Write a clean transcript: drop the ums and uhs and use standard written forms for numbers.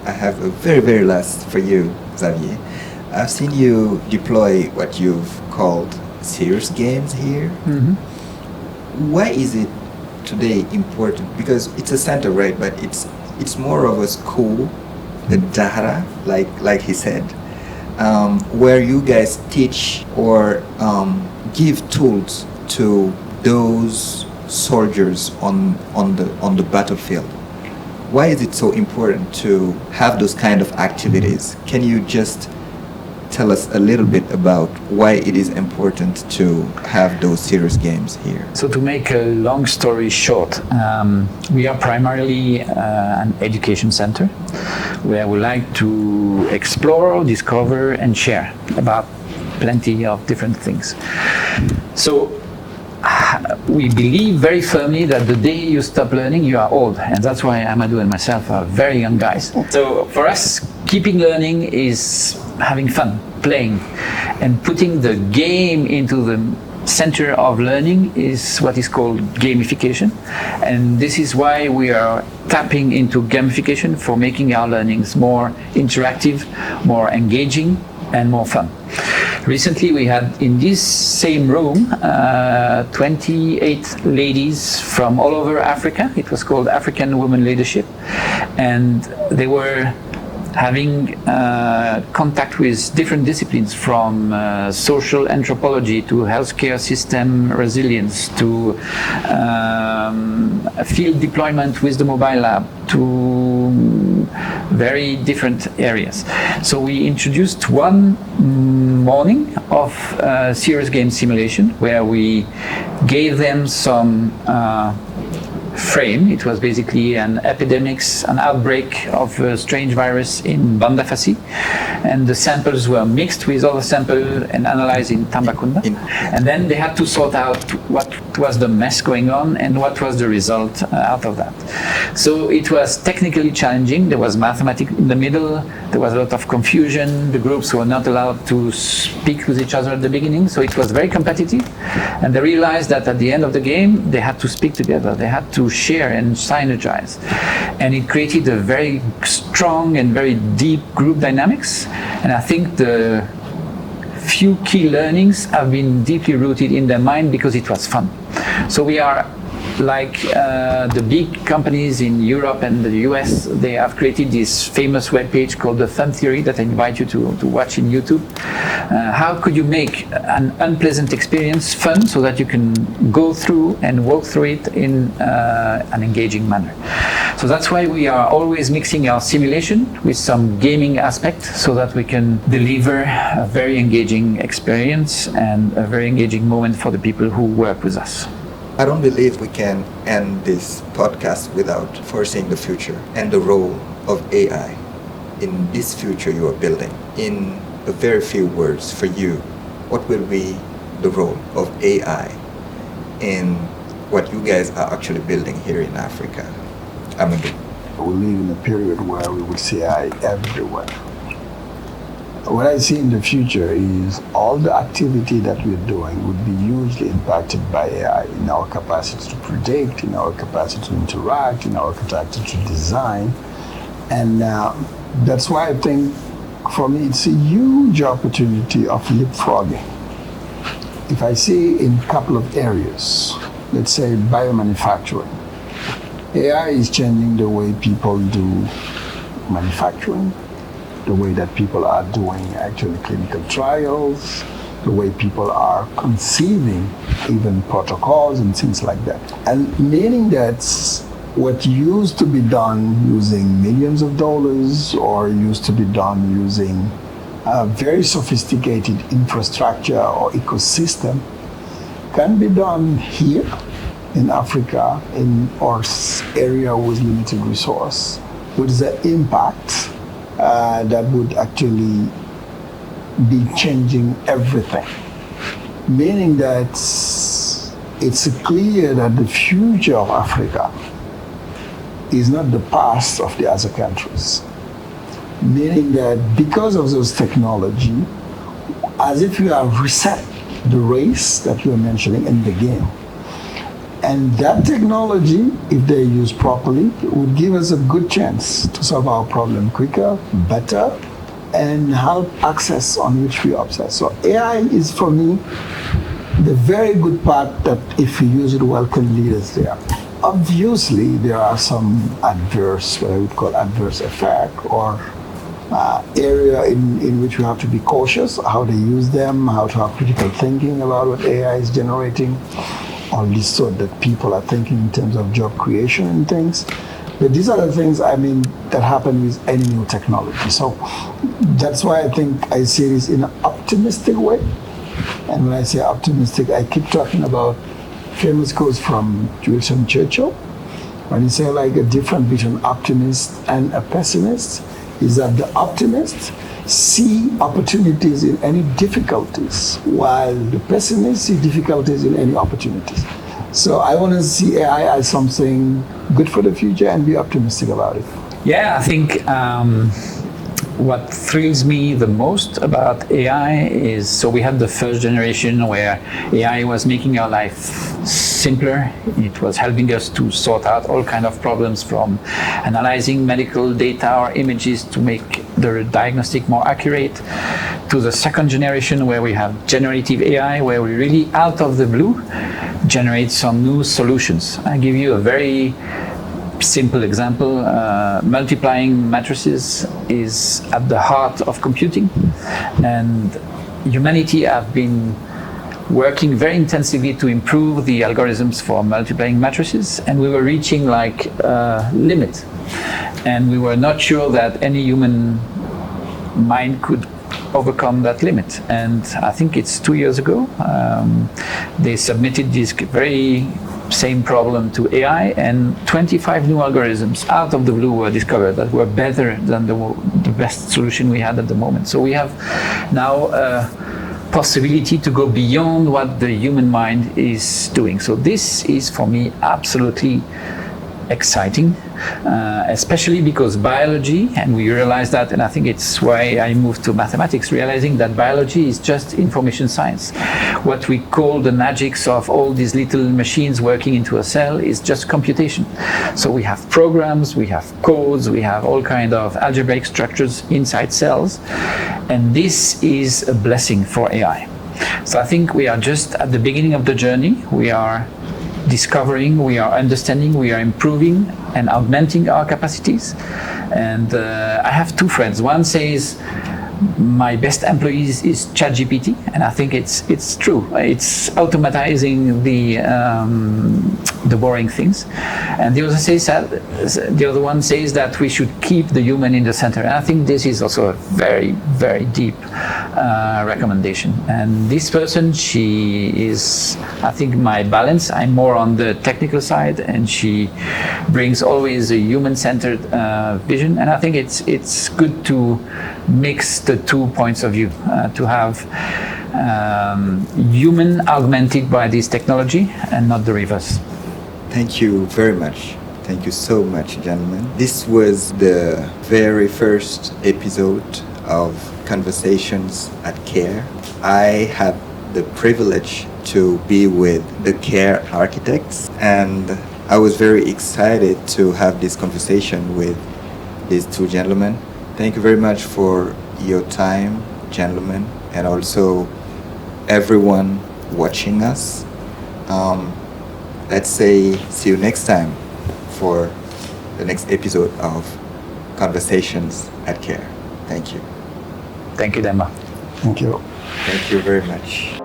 I have a very, very last for you, Xavier. I've seen you deploy what you've called serious games here. Mm-hmm. Why is it today important? Because it's a center, right? But it's more of a school, the data, like he said, where you guys teach or give tools to those soldiers on the battlefield. Why is it so important to have those kind of activities? Can you just tell us a little bit about why it is important to have those serious games here? So to make a long story short, we are primarily an education center where we like to explore, discover, and share about plenty of different things. So we believe very firmly that the day you stop learning, you are old. And that's why Amadou and myself are very young guys. So for us, keeping learning is having fun, playing, and putting the game into the center of learning is what is called gamification. And this is why we are tapping into gamification for making our learnings more interactive, more engaging, and more fun. Recently, we had in this same room 28 ladies from all over Africa. It was called African Women Leadership, and they were having contact with different disciplines, from social anthropology to healthcare system resilience to field deployment with the mobile lab to very different areas. So we introduced one morning of serious game simulation where we gave them some frame. It was basically an epidemics, an outbreak of a strange virus in Banda Fassi, and the samples were mixed with other samples and analyzed in Tambacounda. And then they had to sort out what was the mess going on and what was the result out of that. So it was technically challenging. There was mathematics in the middle. There was a lot of confusion. The groups were not allowed to speak with each other at the beginning. So it was very competitive. And they realized that at the end of the game, they had to speak together. They had to share and synergize. And it created a very strong and very deep group dynamics. And I think the few key learnings have been deeply rooted in their mind because it was fun. So we are like the big companies in Europe and the US. They have created this famous webpage called the Fun Theory that I invite you to watch in YouTube. How could you make an unpleasant experience fun so that you can go through and walk through it in an engaging manner? So that's why we are always mixing our simulation with some gaming aspect so that we can deliver a very engaging experience and a very engaging moment for the people who work with us. I don't believe we can end this podcast without foreseeing the future and the role of AI in this future you are building. In a very few words, for you, what will be the role of AI in what you guys are actually building here in Africa? Amadou. We live in a period where we will see AI everywhere. What I see in the future is all the activity that we're doing would be hugely impacted by AI in our capacity to predict, in our capacity to interact, in our capacity to design. And that's why I think, for me, it's a huge opportunity of leapfrogging. If I see in a couple of areas, let's say biomanufacturing, AI is changing the way people do manufacturing, the way that people are doing actually clinical trials, the way people are conceiving even protocols and things like that. And meaning that what used to be done using millions of dollars or used to be done using a very sophisticated infrastructure or ecosystem can be done here in Africa, in our area with limited resource, with the impact that would actually be changing everything. Meaning that it's clear that the future of Africa is not the past of the other countries. Meaning that because of those technology, as if you have reset the race that you were mentioning in the game, And that technology, if they're used properly, would give us a good chance to solve our problem quicker, better, and help access on which we obsess. So AI is, for me, the very good part that, if we use it well, can lead us there. Obviously, there are some adverse, what I would call adverse effect, or area in which we have to be cautious, how they use them, how to have critical thinking about what AI is generating, or at least so that people are thinking in terms of job creation and things. But these are the things, that happen with any new technology. So that's why I think I see this in an optimistic way. And when I say optimistic, I keep talking about famous quotes from Winston Churchill. When he said, like, a difference between an optimist and a pessimist is that the optimist see opportunities in any difficulties, while the pessimists see difficulties in any opportunities. So I want to see AI as something good for the future and be optimistic about it. Yeah, I think what thrills me the most about AI is, so we had the first generation where AI was making our life simpler. It was helping us to sort out all kinds of problems, from analyzing medical data or images to make the diagnostic more accurate, to the second generation where we have generative AI, where we really, out of the blue, generate some new solutions. I give you a very simple example. Multiplying matrices is at the heart of computing, and humanity have been working very intensively to improve the algorithms for multiplying matrices, and we were reaching like a limit, and we were not sure that any human mind could overcome that limit. And I think it's 2 years ago, they submitted this very same problem to AI, and 25 new algorithms out of the blue were discovered that were better than the best solution we had at the moment. So we have now a possibility to go beyond what the human mind is doing. So this is, for me, absolutely exciting, especially because biology, and we realize that, and I think it's why I moved to mathematics, realizing that biology is just information science. What we call the magics of all these little machines working into a cell is just computation. So we have programs, we have codes, we have all kinds of algebraic structures inside cells, and this is a blessing for AI. So I think we are just at the beginning of the journey. We are discovering, we are understanding, we are improving and augmenting our capacities. And I have two friends. One says, my best employees is ChatGPT, and I think it's true. It's automatizing the boring things. And the other one says that we should keep the human in the center. And I think this is also a very, very deep recommendation. And this person, she is, I think, my balance. I'm more on the technical side, and she brings always a human-centered vision. And I think it's good to mix the 2 points of view, to have human augmented by this technology and not the reverse. Thank you very much. Thank you so much, gentlemen. This was the very first episode of Conversations at CARE. I had the privilege to be with the CARE architects, and I was very excited to have this conversation with these two gentlemen. Thank you very much for your time, gentlemen, and also everyone watching us. Let's say see you next time for the next episode of Conversations at CARE. Thank you. Thank you, Demba. Thank you. Thank you very much.